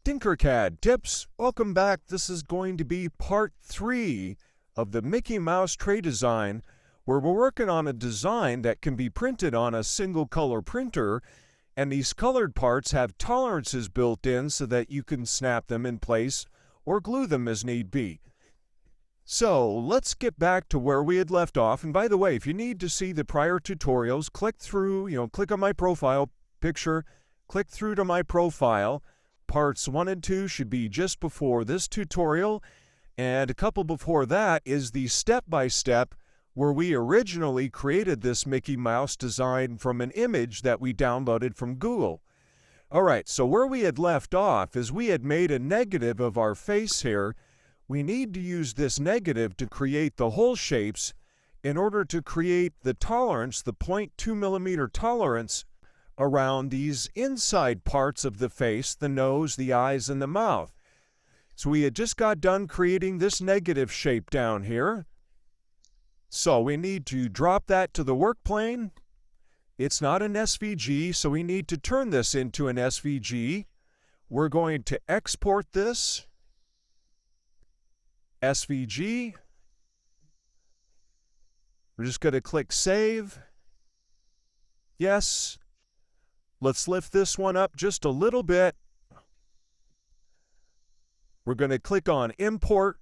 TinkerCAD tips. Welcome back. This is going to be part 3 of the Mickey Mouse tray design, where we're working on a design that can be printed on a single color printer, and these colored parts have tolerances built in so that you can snap them in place or glue them as need be. So let's get back to where we had left off. And by the way, if you need to see the prior tutorials, click on my profile picture, click through to my profile. Parts 1 and 2 should be just before this tutorial, and a couple before that is the step-by-step where we originally created this Mickey Mouse design from an image that we downloaded from Google. Alright, so where we had left off is we had made a negative of our face here. We need to use this negative to create the hole shapes in order to create the tolerance, the 0.2 millimeter tolerance around these inside parts of the face, the nose, the eyes, and the mouth. So we had just got done creating this negative shape down here. So we need to drop that to the work plane. It's not an SVG, so we need to turn this into an SVG. We're going to export this. SVG. We're just going to click Save. Yes. Let's lift this one up just a little bit. We're going to click on Import.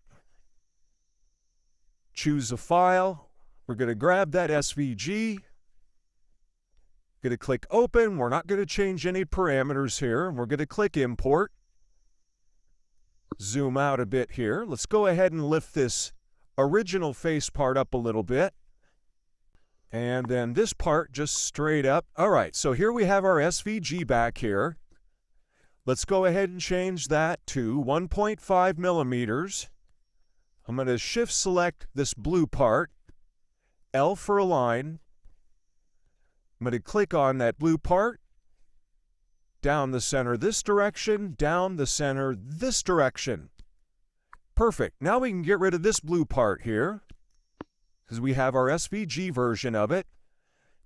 Choose a file. We're going to grab that SVG. Going to click Open. We're not going to change any parameters here. We're going to click Import. Zoom out a bit here. Let's go ahead and lift this original face part up a little bit. And then this part just straight up. All right, so here we have our SVG back here. Let's go ahead and change that to 1.5 millimeters. I'm going to shift select this blue part, L for align. I'm going to click on that blue part, down the center this direction, down the center this direction. Perfect. Now we can get rid of this blue part here, because we have our SVG version of it.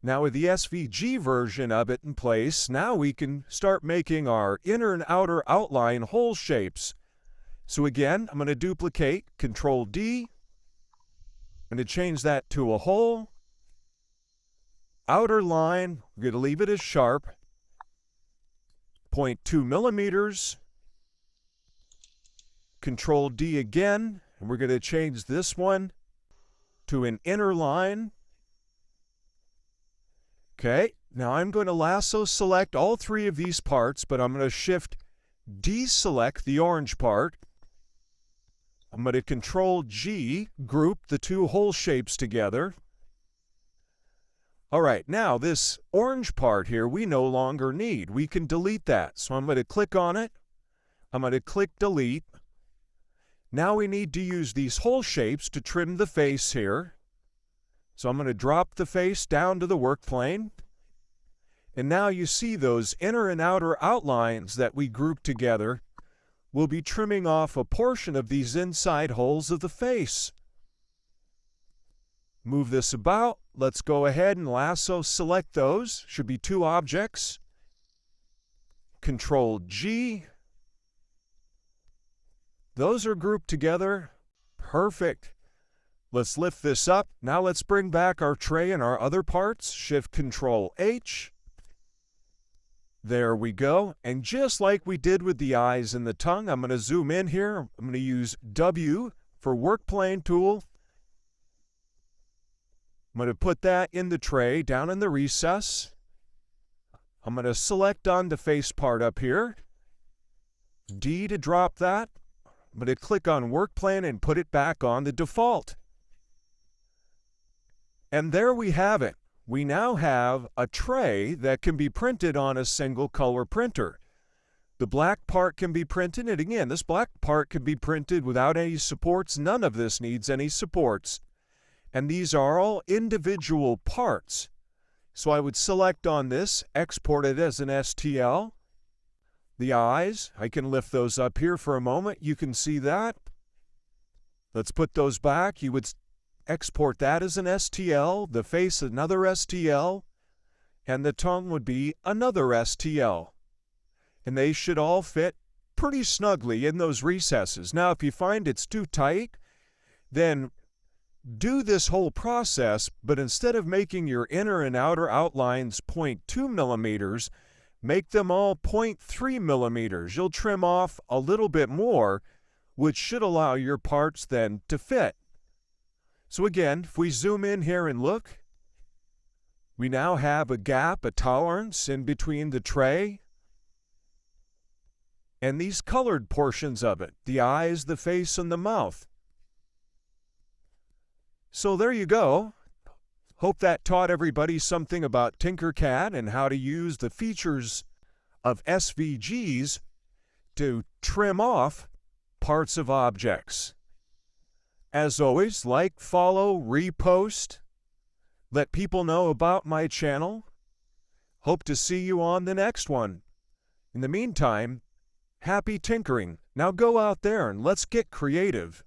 Now with the SVG version of it in place, now we can start making our inner and outer outline hole shapes. So again, I'm going to duplicate, Control D. I'm going to change that to a hole. Outer line, we're going to leave it as sharp. 0.2 millimeters. Control D again, and we're going to change this one to an inner line. Okay, now I'm going to lasso select all three of these parts, but I'm going to shift deselect the orange part. I'm going to Control G, group the two hole shapes together. All right, now this orange part here we no longer need. We can delete that. So I'm going to click on it. I'm going to click Delete. Now we need to use these hole shapes to trim the face here. So I'm going to drop the face down to the work plane. And now you see those inner and outer outlines that we grouped together. We'll be trimming off a portion of these inside holes of the face. Move this about. Let's go ahead and lasso select those. Should be two objects. Control G. Those are grouped together. Perfect. Let's lift this up. Now let's bring back our tray and our other parts. Shift Control H. There we go. And just like we did with the eyes and the tongue, I'm going to zoom in here. I'm going to use W for Work Plane tool. I'm going to put that in the tray down in the recess. I'm going to select on the face part up here. D to drop that. I'm going to click on Work Plane and put it back on the default. And there we have it. We now have a tray that can be printed on a single color printer. The black part can be printed, and again, this black part can be printed without any supports. None of this needs any supports. And these are all individual parts. So I would select on this, export it as an STL. The eyes, I can lift those up here for a moment. You can see that. Let's put those back. You would export that as an STL, the face another STL, and the tongue would be another STL. And they should all fit pretty snugly in those recesses. Now, if you find it's too tight, then do this whole process, but instead of making your inner and outer outlines 0.2 millimeters, make them all 0.3 millimeters. You'll trim off a little bit more, which should allow your parts then to fit. So again, if we zoom in here and look, we now have a gap, a tolerance in between the tray and these colored portions of it, the eyes, the face, and the mouth. So there you go. Hope that taught everybody something about TinkerCAD and how to use the features of SVGs to trim off parts of objects. As always, like, follow, repost, let people know about my channel. Hope to see you on the next one. In the meantime, happy tinkering. Now go out there and let's get creative.